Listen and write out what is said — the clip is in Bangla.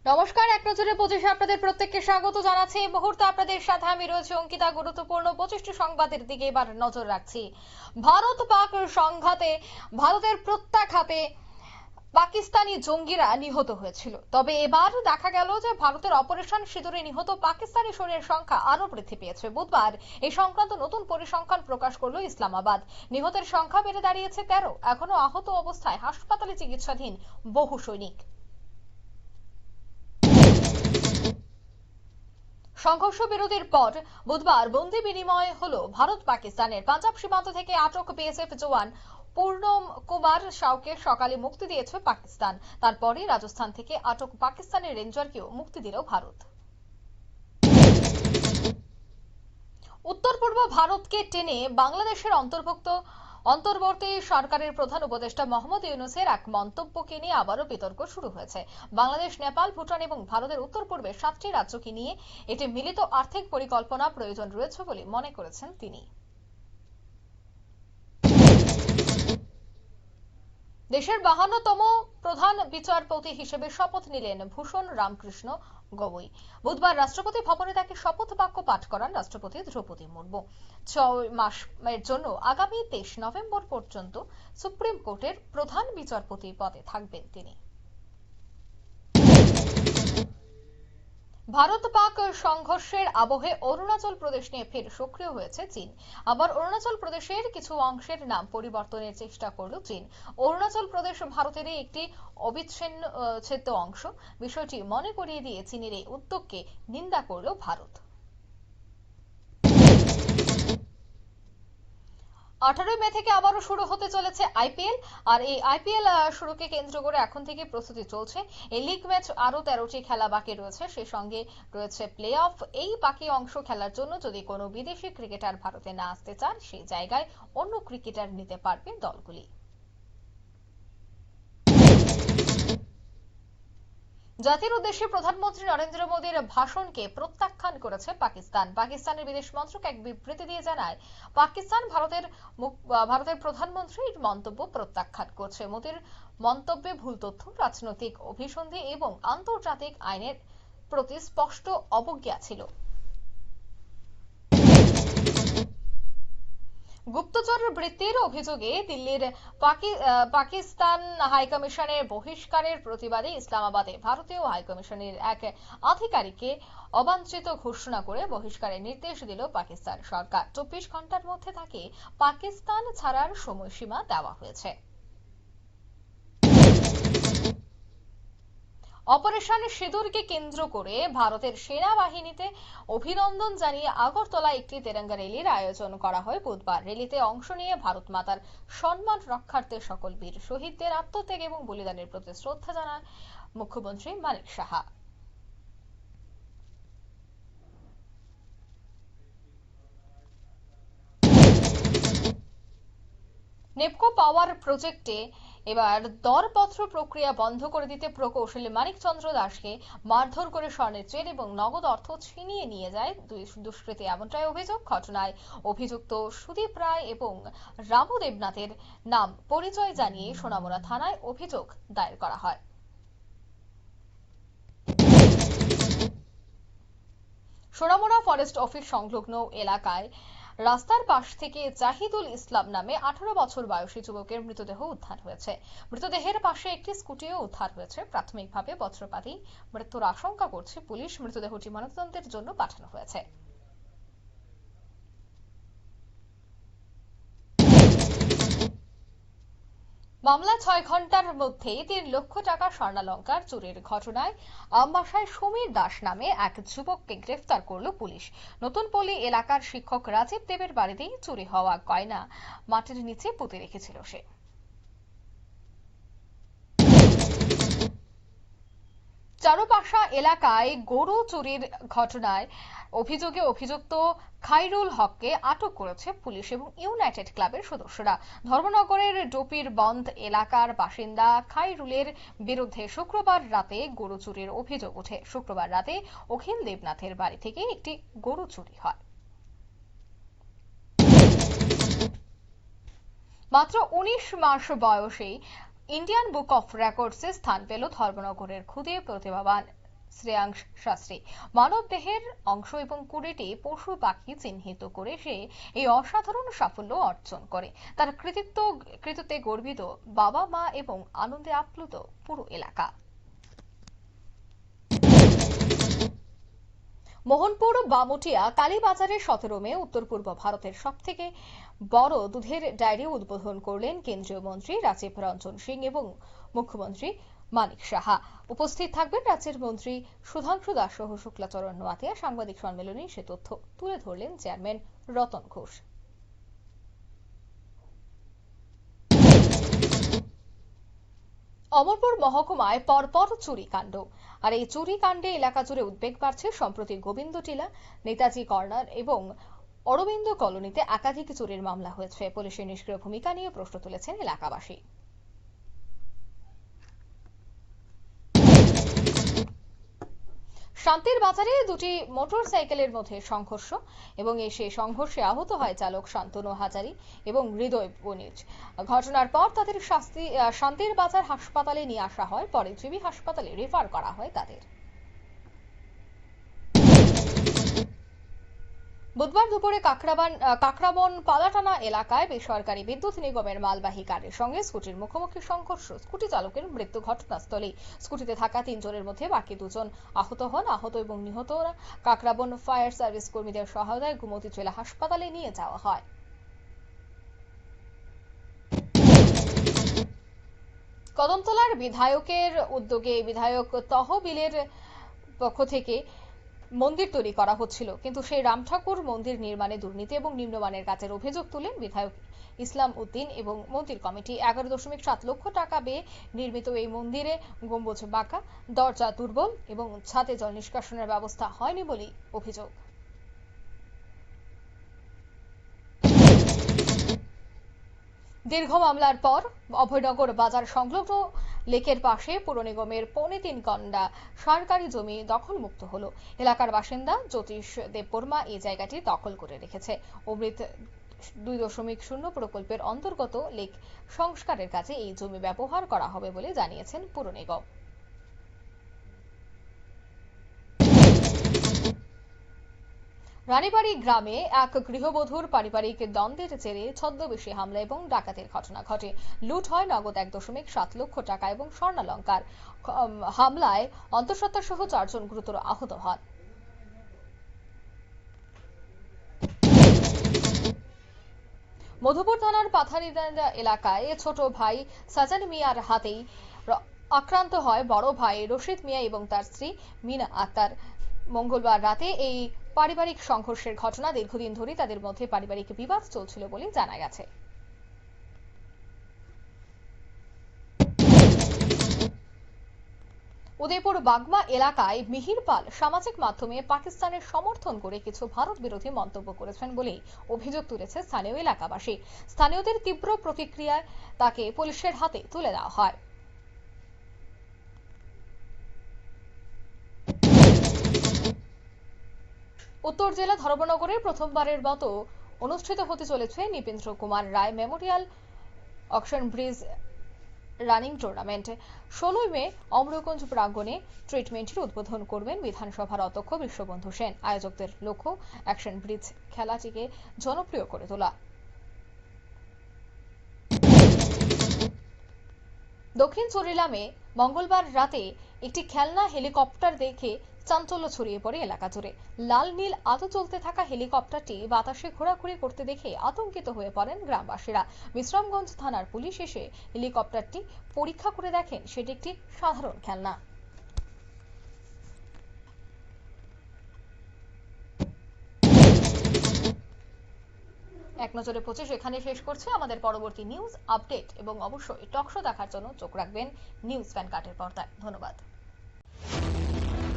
নমস্কার, এক নজরে 25 আপনাদের প্রত্যেককে স্বাগত জানাচ্ছি। এই মুহূর্তে আপনাদের সাথে আমি রয়েছে অঙ্কিতা। গুরুত্বপূর্ণ 25টি সংবাদের দিকে এবার নজর রাখছি। ভারত পাক সংঘাতে ভারতের প্রত্যাঘাতে পাকিস্তানি জঙ্গিরা নিহত হয়েছিল। তবে এবার দেখা গেল যে ভারতের অপারেশন সিঁদুরে নিহত পাকিস্তানি সৈন্যের সংখ্যা আরো বৃদ্ধি পেয়েছে। বুধবার এই সংক্রান্ত নতুন পরিসংখ্যান প্রকাশ করলো ইসলামাবাদ। নিহতের সংখ্যা বেড়ে দাঁড়িয়েছে 13। এখনো আহত অবস্থায় হাসপাতালে চিকিৎসাধীন বহু সৈনিক। সংঘর্ষ বিরতির পর বুধবার বন্দি বিনিময় হলো ভারত পাকিস্তানের। পাঞ্জাব সীমান্ত থেকে আটক বিএসএফ জওয়ান পূর্ণম কুমার সাউকে সকালে মুক্তি দিয়েছে পাকিস্তান। তারপরই রাজস্থান থেকে আটক পাকিস্তানের রেঞ্জারকেও মুক্তি দিল ভারত। উত্তর পূর্ব ভারতকে টেনে বাংলাদেশের অন্তর্বর্তী সরকারের প্রধান উপদেষ্টা মোহাম্মদ ইউনূসের এক মন্তব্যকে নিয়ে আবারও বিতর্ক শুরু হয়েছে। বাংলাদেশ, নেপাল, ভুটান এবং ভারতের উত্তর পূর্বে 7টি রাজ্যকে নিয়ে একটি মিলিত আর্থিক পরিকল্পনা প্রয়োজন রয়েছে বলে মনে করেছেন তিনি। দেশের 52তম প্রধান বিচারপতি হিসেবে শপথ নিলেন ভূষণ রামকৃষ্ণ গগৈ। বুধবার রাষ্ট্রপতি ভবনে তাকে শপথ বাক্য পাঠ করান রাষ্ট্রপতি দ্রৌপদী মুর্মু। 6 মাসের জন্য আগামী 23 নভেম্বর পর্যন্ত সুপ্রিম কোর্টের প্রধান বিচারপতি পদে থাকবেন তিনি। ভারত পাক সংঘর্ষের আবহে অরুণাচল প্রদেশ নিয়ে ফের সক্রিয় হয়েছে চীন। আবার অরুণাচল প্রদেশের কিছু অংশের নাম পরিবর্তনের চেষ্টা করল চীন। অরুণাচল প্রদেশ ভারতেরই একটি অবিচ্ছেদ্য অংশ। বিষয়টি মনে করিয়ে দিয়ে চীনের এই উদ্যোগকে নিন্দা করল ভারত। 18 মে থেকে আবারও শুরু হতে চলেছে আইপিএল। আর এই আইপিএল শুরুকে কেন্দ্র করে এখন থেকে প্রস্তুতি চলছে। এই লিগ ম্যাচ আরো 13টি খেলা বাকি রয়েছে, সেই সঙ্গে রয়েছে প্লে অফ। এই বাকি অংশ খেলার জন্য যদি কোনো বিদেশি ক্রিকেটার ভারতে না আসতে চান, সেই জায়গায় অন্য ক্রিকেটার নিতে পারবে দলগুলি। জাতির উদ্দেশ্যে প্রধানমন্ত্রী নরেন্দ্র মোদীর ভাষণকে প্রত্যাখ্যান করেছে পাকিস্তান। পাকিস্তানের বিদেশ মন্ত্রক এক বিবৃতি দিয়ে জানায়, পাকিস্তান ভারতের প্রধানমন্ত্রীর মন্তব্য প্রত্যাখ্যান করছে। মোদীর মন্তব্যে ভুল তথ্য, রাজনৈতিক অভিসন্ধি এবং আন্তর্জাতিক আইনের প্রতি স্পষ্ট অবজ্ঞা ছিল। গুপ্তচর বৃত্তির অভিযোগে দিল্লির পাকিস্তান হাইকমিশনের বহিষ্কারের প্রতিবাদে ইসলামাবাদে ভারতীয় হাইকমিশনের এক আধিকারিককে অবাঞ্ছিত ঘোষণা করে বহিষ্কারের নির্দেশ দিল পাকিস্তান সরকার। 24 ঘন্টার মধ্যে তাকে পাকিস্তান ছাড়ার সময়সীমা দেওয়া হয়েছে। অপারেশন সিঁদুরকে কেন্দ্র করে ভারতের সেনাবাহিনীতে অভিনন্দন জানিয়ে আগরতলায় একটি তেরঙ্গা র্যালির আয়োজন করা হয় বুধবার। র্যালিতে অংশ নিয়ে ভারত মাতার সম্মান রক্ষার্থে সকল বীর শহীদদের আত্মত্যাগ এবং বলিদানের প্রতি শ্রদ্ধা জানান মুখ্যমন্ত্রী মানিক সাহা। নেপকো পাওয়ার প্রজেক্টে এবার দরপত্র প্রক্রিয়া বন্ধ করে দিতে প্রকৌশলী মানিক চন্দ্র দাসকে মারধর করে স্বর্ণের চেন এবং নগদ অর্থ ছিনিয়ে নিয়ে যায় দুষ্কৃতী, এমনটাই অভিযোগ। ঘটনায় অভিযুক্ত সুদীপ রায় এবং রামু দেবনাথের নাম পরিচয় জানিয়ে সোনামুড়া থানায় অভিযোগ দায়ের করা হয়। সোনামুড়া ফরেস্ট অফিস সংলগ্ন এলাকায় রাস্তার পাশ থেকে জাহিদুল ইসলাম নামে 18 বছর বয়সী যুবকের মৃতদেহ উদ্ধার হয়েছে। মৃতদেহের পাশে একটি স্কুটিও উদ্ধার হয়েছে। প্রাথমিকভাবে বজ্রপাতেই মৃত্যুর আশঙ্কা করছে পুলিশ। মৃতদেহটি ময়নাতদন্তের জন্য পাঠানো হয়েছে। মামলা 6 ঘন্টার মধ্যেই 3 লক্ষ টাকা স্বর্ণালংকার চুরির ঘটনায় আমবাসায় সমীর দাস নামে এক যুবককে গ্রেফতার করল পুলিশ। নতুন পল্লী এলাকার শিক্ষক রাজীব দেবের বাড়িতেই চুরি হওয়া গয়না মাটির নিচে পুঁতে রেখেছিল সে। চারুপাশা এলাকায় গরু চুরির ঘটনায় অভিযোগে অভিযুক্ত খাইরুল হককে আটক করেছে পুলিশ এবং ইউনাইটেড ক্লাবের সদস্যরা। ধর্মনগরের ডোপির বন্ধ এলাকার বাসিন্দা খাইরুলের বিরুদ্ধে শুক্রবার রাতে গরু চুরির অভিযোগ ওঠে। শুক্রবার রাতে অখিল দেবনাথের বাড়ি থেকে একটি গরু চুরি হয়। মাত্র 19 মাস বয়সেই ইন্ডিয়ান বুক অফ রেকর্ডসে স্থান পেল ধর্মনগরের খুদে প্রতিভাবান শ্রেয়াংশ শাস্ত্রী। মানব দেহের অংশ এবং 20টি পশু পাখি চিহ্নিত করে সে এই অসাধারণ সাফল্য অর্জন করে। তার কৃতিত্বে গর্বিত বাবা মা এবং আনন্দে আপ্লুত পুরো এলাকা। মোহনপুর বামুটিয়া কালীবাজারের 17 মে উত্তর পূর্ব ভারতের সবথেকে বড় দুধের ডায়েরি উদ্বোধন করলেন কেন্দ্রীয় মন্ত্রী রাজীব রঞ্জন সিং এবং মুখ্যমন্ত্রী মানিক সাহা। উপস্থিত থাকবেন রাজ্যের মন্ত্রী সুধাংশু দাস সহ শুক্লাচরণ নোয়াতিয়া। সাংবাদিক সম্মেলনে সে তথ্য তুলে ধরলেন চেয়ারম্যান রতন ঘোষ। অমরপুর মহকুমায় পরপর চুরিকাণ্ড, আর এই চুরিকাণ্ডে এলাকা জুড়ে উদ্বেগ বাড়ছে। সম্প্রতি গোবিন্দ টিলা, নেতাজি কর্নার এবং অরবিন্দ কলোনিতে একাধিক চুরির মামলা হয়েছে। পুলিশের নিষ্ক্রিয় ভূমিকা নিয়ে প্রশ্ন তুলেছেন এলাকাবাসী। শান্তির বাজারে দুটি মোটরসাইকেলের মধ্যে সংঘর্ষ এবং সেই সংঘর্ষে আহত হয় চালক শান্তনু হাজারি এবং হৃদয় বণিজ। ঘটনার পর তাদের শান্তির বাজার হাসপাতালে নিয়ে আসা হয়, পরে জিবি হাসপাতালে রেফার করা হয় তাদের। বুধবার দুপুরে কাকরাবন পালাটানা এলাকায় বেসরকারি বিদ্যুৎ নিগমের মালবাহী গাড়ির সঙ্গে স্কুটির মুখোমুখি সংঘর্ষ। স্কুটি চালকের মৃত্যু ঘটনাস্থলেই। স্কুটিতে থাকা 3 জনের মধ্যে বাকি 2 জন আহত হন। আহত এবং নিহতরা কাকরাবন ফায়ার সার্ভিস কর্মীদের সহায়তায় গোমতী জেলা হাসপাতালে নিয়ে যাওয়া হয়। কদমতলার বিধায়কের উদ্যোগে বিধায়ক তহবিলের পক্ষ থেকে মন্দির তৈরি করা হচ্ছিল, কিন্তু সেই রাম ঠাকুর মন্দির নির্মাণে দুর্নীতি এবং নিম্নমানের কাজের অভিযোগ তুলেন বিধায়ক ইসলাম উদ্দিন এবং মন্দির কমিটি। 11.7 লক্ষ টাকা ব্যয়ে নির্মিত এই মন্দিরে গম্বুজ বাঁকা, দরজা দুর্বল এবং ছাদে জল নিষ্কাশনের ব্যবস্থা হয়নি বলেই অভিযোগ। দীর্ঘ মামলার পর অভয়নগর বাজার সংলগ্ন লেকের পাশে পুর নিগমের 3.25 গন্ডা সরকারি জমি দখলমুক্ত হলো। এলাকার বাসিন্দা জ্যোতিষ দেববর্মা এই জায়গাটি দখল করে রেখেছে। অমৃত 2.0 প্রকল্পের অন্তর্গত লেক সংস্কারের কাজে এই জমি ব্যবহার করা হবে বলে জানিয়েছেন পুর নিগম। রানীবাড়ি গ্রামে এক গৃহবধূর পারিবারিক দ্বন্দ্বের জেরে ছদ্মবেশী হামলা এবং ডাকাতির ঘটনা ঘটে। লুট হয় নগদ 1.7 লক্ষ টাকা এবং স্বর্ণালংকার। হামলায় অন্তঃসত্ত্বা সহ 4 জন গুরুতর আহত হন। মধুপুর থানার পাথারিডাঙ্গা এলাকায় ছোট ভাই সাজান মিয়ার হাতেই আক্রান্ত হয় বড় ভাই রশিদ মিয়া এবং তার স্ত্রী মিনা আক্তার। মঙ্গলবার রাতে এই পারিবারিক সংঘর্ষের ঘটনা। দীর্ঘদিন ধরে তাদের মধ্যে পারিবারিক বিবাদ চলছিল বলে জানা গেছে। উদয়পুর বাগমা এলাকায় মিহির পাল সামাজিক মাধ্যমে পাকিস্তানের সমর্থন করে কিছু ভারত বিরোধী মন্তব্য করেছেন বলে অভিযোগ তুলেছে স্থানীয় এলাকাবাসী। স্থানীয়দের তীব্র প্রতিক্রিয়ায় তাকে পুলিশের হাতে তুলে দেওয়া হয়। উত্তর জেলা ধর্মনগরে প্রথমবারের মতো অনুষ্ঠিত হতে চলেছে Nripendra Kumar Roy memorial auction bridge running tournament. 16 May Amarganj প্রাঙ্গণে টুর্নামেন্টের উদ্বোধন করবেন বিধানসভার অধ্যক্ষ বিশ্ববন্ধু সেন। আয়োজকদের লক্ষ্য অ্যাকশন ব্রিজ খেলাটিকে জনপ্রিয় করে তোলা। দক্ষিণ চরিলামে মঙ্গলবার রাতে একটি খেলনা হেলিকপ্টার দেখে চাঞ্চল্য ছড়িয়ে পড়ে এলাকা জুড়ে। লাল নীল আলো জ্বলতে থাকা হেলিকপ্টারটি বাতাসে ঘোরাঘুরি করতে দেখে আতঙ্কিত হয়ে পড়েন গ্রামবাসীরা। বিশ্রামগঞ্জ থানার পুলিশ এসে হেলিকপ্টারটি পরীক্ষা করে দেখেন সেটি একটি সাধারণ খেলনা। এক নজরে 25 এখানে শেষ করছে। আমাদের পরবর্তী নিউজ আপডেট এবং অবশ্যই টক শো দেখার জন্য চোখ রাখবেন নিউজ ভ্যানগার্ডের পর্দায়। ধন্যবাদ।